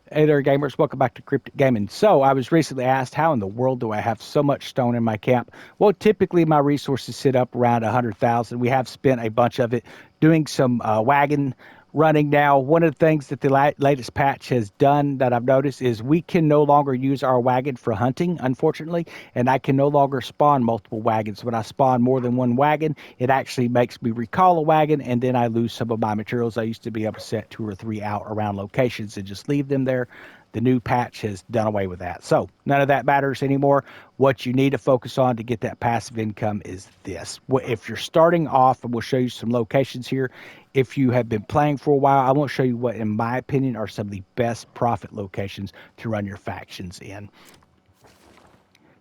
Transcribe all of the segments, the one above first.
Hey there, gamers. Welcome back to Crypticgamin. So, I was recently asked, how in the world do I have so much stone in my camp? Well, typically my resources sit up around 100,000. We have spent a bunch of it doing some wagon running now. One of the things that the latest patch has done that I've noticed is we can no longer use our wagon for hunting, unfortunately, and I can no longer spawn multiple wagons. When I spawn more than one wagon, it actually makes me recall a wagon, and then I lose some of my materials. I used to be able to set 2 or 3 out around locations and just leave them there. The new patch has done away with that. So none of that matters anymore. What you need to focus on to get that passive income is this. If you're starting off, and we'll show you some locations here. If you have been playing for a while, I want to show you what, in my opinion, are some of the best profit locations to run your factions in.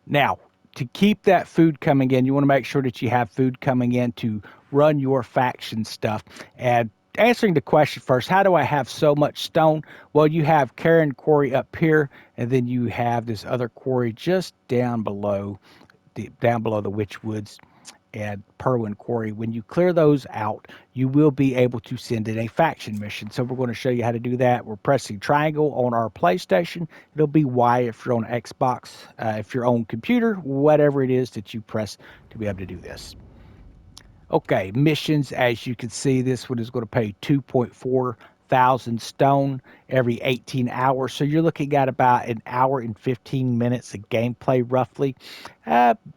Now, to keep that food coming in, you want to make sure that you have food coming in to run your faction stuff. And answering the question first, how do I have so much stone? Well, you have Karen Quarry up here, and then you have this other quarry just down below the Witch Woods and Perwin Quarry. When you clear those out, you will be able to send in a faction mission. So we're going to show you how to do that. We're pressing triangle on our PlayStation. It'll be Y if you're on Xbox, if you're on computer, whatever it is that you press to be able to do this. Okay, missions, as you can see, this one is going to pay 2.4 thousand stone every 18 hours. So you're looking at about an hour and 15 minutes of gameplay, roughly.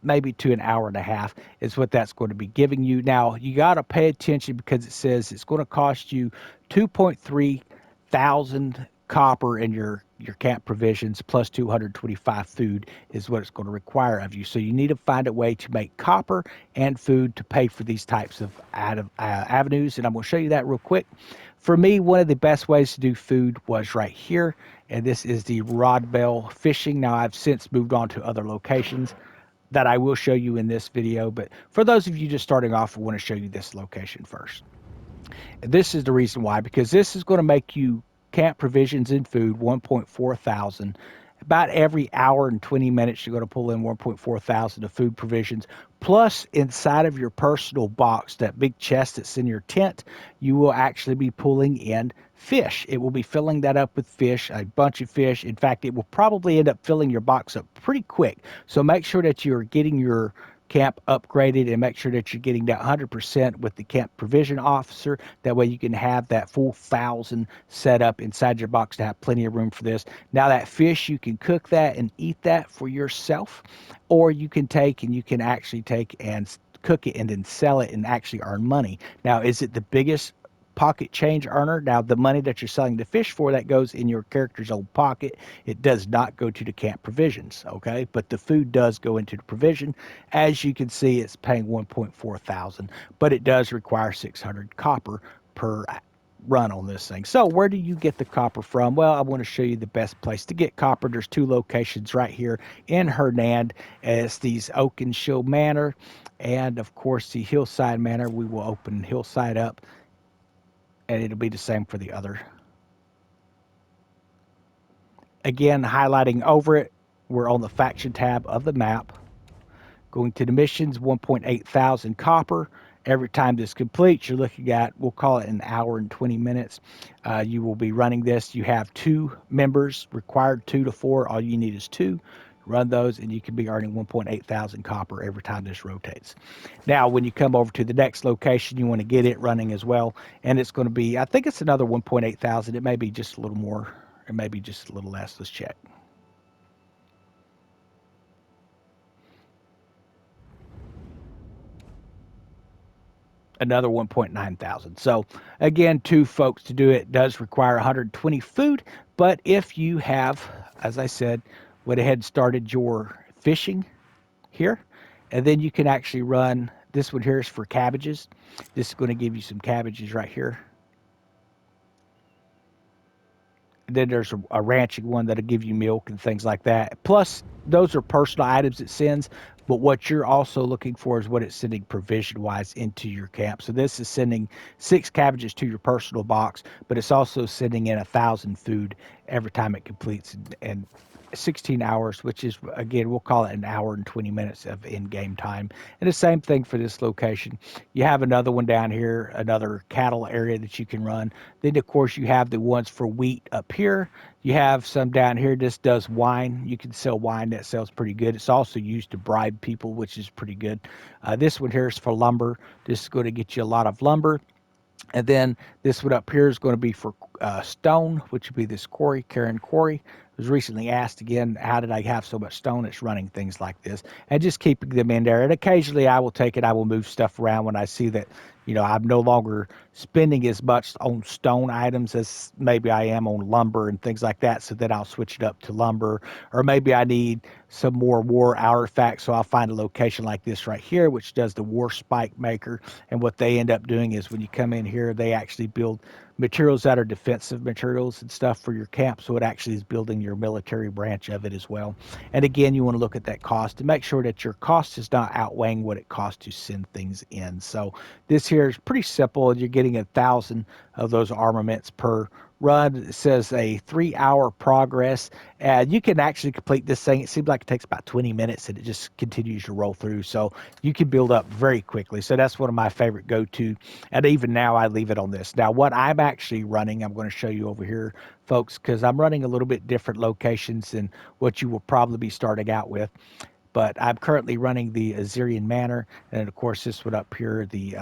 Maybe to an hour and a half is what that's going to be giving you. Now, you got to pay attention because it says it's going to cost you 2.3 thousand copper in your camp provisions plus 225 food is what it's going to require of you. So you need to find a way to make copper and food to pay for these types of avenues, and I'm going to show you that real quick. For me, one of the best ways to do food was right here, and this is the Rodbell Fishing. Now, I've since moved on to other locations that I will show you in this video, but for those of you just starting off, I want to show you this location first. This is the reason why, because this is going to make you camp provisions and food 1.4 thousand. About every hour and 20 minutes, you're going to pull in 1.4 thousand of food provisions. Plus, inside of your personal box, that big chest that's in your tent, you will actually be pulling in fish. It will be filling that up with fish, a bunch of fish. In fact, it will probably end up filling your box up pretty quick. So make sure that you're getting your camp upgraded and make sure that you're getting that 100% with the camp provision officer. That way you can have that full 1,000 set up inside your box to have plenty of room for this. Now that fish, you can cook that and eat that for yourself, or you can take and cook it and then sell it and actually earn money. Now, is it the biggest pocket change earner? Now, the money that you're selling the fish for, that goes in your character's own pocket. It does not go to the camp provisions, okay? But the food does go into the provision. As you can see, it's paying 1.4 thousand, but it does require 600 copper per run on this thing. So where do you get the copper from? Well, I want to show you the best place to get copper. There's two locations right here in Hernand. It's these Oak and Shield Manor, and of course the Hillside Manor. We will open Hillside up, and it'll be the same for the other. Again, highlighting over it, we're on the faction tab of the map. Going to the missions, 1.8 thousand copper. Every time this completes, you're looking at, we'll call it an hour and 20 minutes. You will be running this. You have 2 members, required 2 to 4. All you need is 2. Run those, and you can be earning 1.8 thousand copper every time this rotates. Now, when you come over to the next location, you want to get it running as well, and it's going to be, I think it's another 1.8 thousand. It may be just a little more, it may be just a little less. Let's check. Another 1.9 thousand. So again, 2 folks to do it does require 120 food. But if you have, as I said, went ahead and started your fishing here, and then you can actually run, this one here is for cabbages. This is going to give you some cabbages right here. And then there's a ranching one that'll give you milk and things like that. Plus, those are personal items it sends. But what you're also looking for is what it's sending provision-wise into your camp. So this is sending 6 cabbages to your personal box, but it's also sending in 1,000 food every time it completes. And 16 hours, which is, again, we'll call it an hour and 20 minutes of in-game time. And the same thing for this location. You have another one down here, another cattle area that you can run. Then, of course, you have the ones for wheat up here. You have some down here. This does wine. You can sell wine. That sells pretty good. It's also used to bribe people, which is pretty good. This one here is for lumber. This is going to get you a lot of lumber. And then this one up here is going to be for stone, which would be this quarry, Karen Quarry. I was recently asked again, how did I have so much stone? It's running things like this. And just keeping them in there. And occasionally I will take it, I will move stuff around when I see that, I'm no longer spending as much on stone items as maybe I am on lumber and things like that. So then I'll switch it up to lumber. Or maybe I need some more war artifacts. So I'll find a location like this right here, which does the war spike maker. And what they end up doing is when you come in here, they actually build materials that are defensive materials and stuff for your camp. So it actually is building your military branch of it as well. And again, you want to look at that cost to make sure that your cost is not outweighing what it costs to send things in. So this here is pretty simple. You're getting 1,000 of those armaments per run. It says a 3-hour progress. And you can actually complete this thing. It seems like it takes about 20 minutes and it just continues to roll through. So you can build up very quickly. So that's one of my favorite go-to. And even now I leave it on this. Now what I'm actually running, I'm going to show you over here, folks, because I'm running a little bit different locations than what you will probably be starting out with. But I'm currently running the Azerian Manor. And of course this one up here, the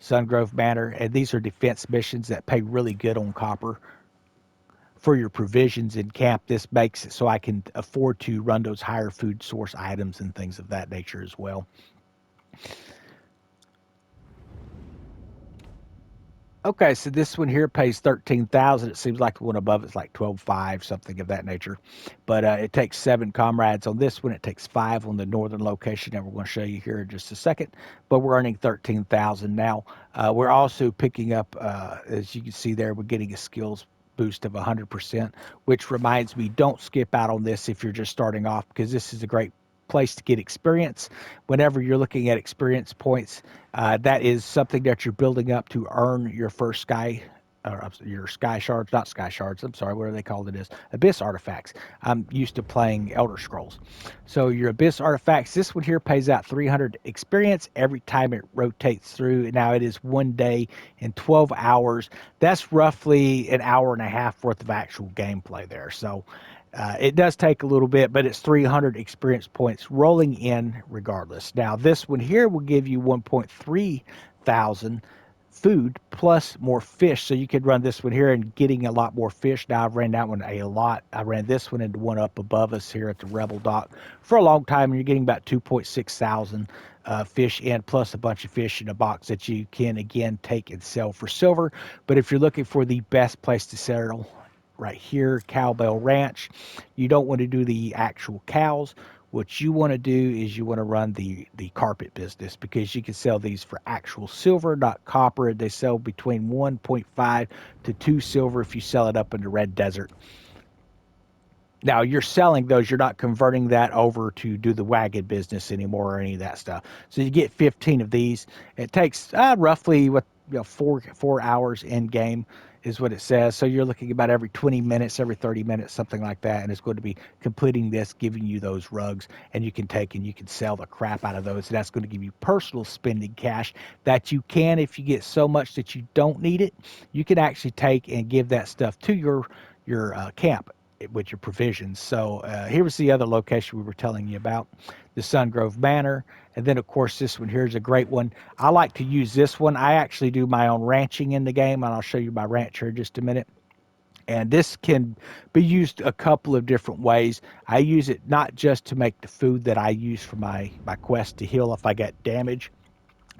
Sunrove Manor. And these are defense missions that pay really good on copper for your provisions in camp. This makes it so I can afford to run those higher food source items and things of that nature as well. Okay, so this one here pays 13,000. It seems like the one above it's like 12,500, something of that nature. But it takes 7 comrades on this one. It takes 5 on the northern location, and we're going to show you here in just a second. But we're earning 13,000 now. We're also picking up, as you can see there, we're getting a skills boost of 100%, which reminds me, don't skip out on this if you're just starting off, because this is a great place to get experience. Whenever you're looking at experience points, that is something that you're building up to earn your first sky, or your sky shards, not sky shards, I'm sorry, what are they called? It is abyss artifacts. I'm used to playing Elder Scrolls. So your abyss artifacts, this one here pays out 300 experience every time it rotates through. Now it is 1 day and 12 hours. That's roughly an hour and a half worth of actual gameplay there. So it does take a little bit, but it's 300 experience points rolling in regardless. Now, this one here will give you 1.3 thousand food plus more fish. So you could run this one here and getting a lot more fish. Now, I've ran that one a lot. I ran this one and the one up above us here at the Rebel Dock for a long time, and you're getting about 2.6 thousand fish in, plus a bunch of fish in a box that you can, again, take and sell for silver. But if you're looking for the best place to sell, right here, Cowbell Ranch. You don't want to do the actual cows. What you want to do is you want to run the carpet business, because you can sell these for actual silver, not copper. They sell between 1.5 to 2 silver if you sell it up in the red desert. Now you're selling those, you're not converting that over to do the wagon business anymore or any of that stuff. So you get 15 of these. It takes roughly 4 hours in game is what it says. So you're looking about every 20 minutes, every 30 minutes, something like that. And it's going to be completing this, giving you those rugs, and you can take and you can sell the crap out of those. And that's going to give you personal spending cash that you can, if you get so much that you don't need it, you can actually take and give that stuff to your camp with your provisions. So here was the other location we were telling you about, the Sunrove Manor. And then, of course, this one here is a great one. I like to use this one. I actually do my own ranching in the game, and I'll show you my ranch here in just a minute. And this can be used a couple of different ways. I use it not just to make the food that I use for my quest to heal if I get damage,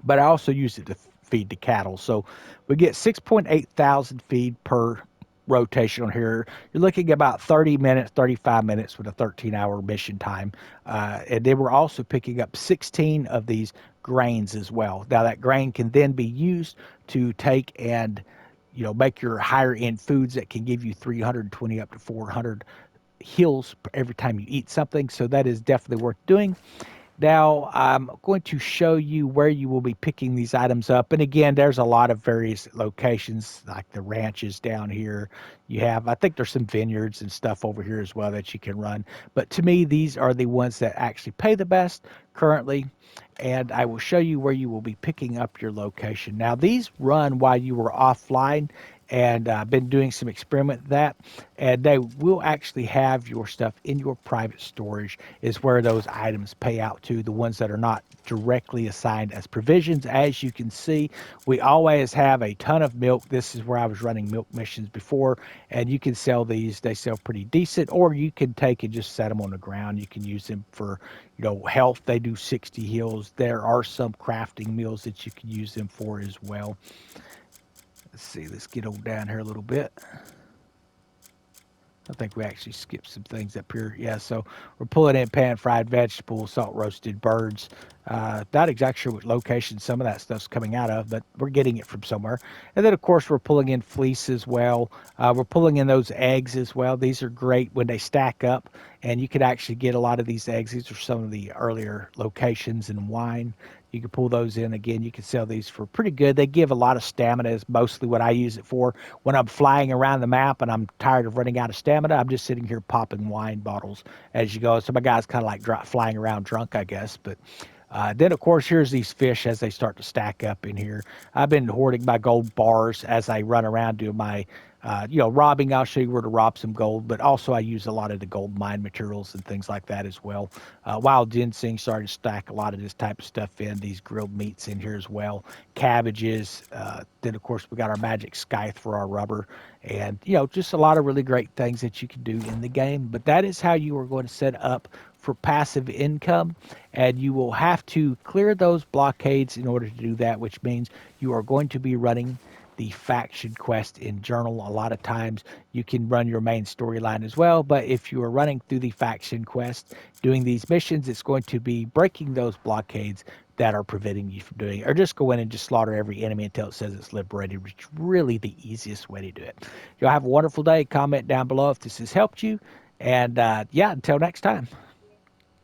but I also use it to feed the cattle. So we get 6.8 thousand feed per rotation on here. You're looking at about 30 minutes, 35 minutes with a 13-hour mission time. And then we're also picking up 16 of these grains as well. Now that grain can then be used to take and make your higher end foods that can give you 320 up to 400 heals every time you eat something. So that is definitely worth doing. Now, I'm going to show you where you will be picking these items up. And again, there's a lot of various locations, like the ranches down here. You have, I think there's some vineyards and stuff over here as well that you can run. But to me, these are the ones that actually pay the best currently. And I will show you where you will be picking up your location. Now, these run while you were offline, and I've been doing some experiment with that, and they will actually have your stuff in your private storage is where those items pay out to, the ones that are not directly assigned as provisions. As you can see, we always have a ton of milk. This is where I was running milk missions before, and you can sell these. They sell pretty decent, or you can take and just set them on the ground. You can use them for, health. They do 60 heals. There are some crafting meals that you can use them for as well. Let's see, let's get on down here a little bit. I think we actually skipped some things up here. Yeah, so we're pulling in pan-fried vegetables, salt-roasted birds. Not exactly sure what location some of that stuff's coming out of, but we're getting it from somewhere. And then, of course, we're pulling in fleece as well. We're pulling in those eggs as well. These are great when they stack up, and you could actually get a lot of these eggs. These are some of the earlier locations in wine. You can pull those in again. You can sell these for pretty good. They give a lot of stamina, is mostly what I use it for. When I'm flying around the map and I'm tired of running out of stamina, I'm just sitting here popping wine bottles as you go. So my guy's kind of like flying around drunk, I guess. But then, of course, here's these fish as they start to stack up in here. I've been hoarding my gold bars as I run around doing my, robbing. I'll show you where to rob some gold, but also I use a lot of the gold mine materials and things like that as well. Wild ginseng started to stack a lot of this type of stuff in. These grilled meats in here as well. Cabbages. Then, of course, we got our magic scythe for our rubber. And, just a lot of really great things that you can do in the game. But that is how you are going to set up for passive income, and you will have to clear those blockades in order to do that, which means you are going to be running the faction quest in journal. A lot of times you can run your main storyline as well, but if you are running through the faction quest doing these missions, it's going to be breaking those blockades that are preventing you from doing it, or just go in and just slaughter every enemy until it says it's liberated, which is really the easiest way to do it. You'll have a wonderful day. Comment down below if this has helped you, and until next time.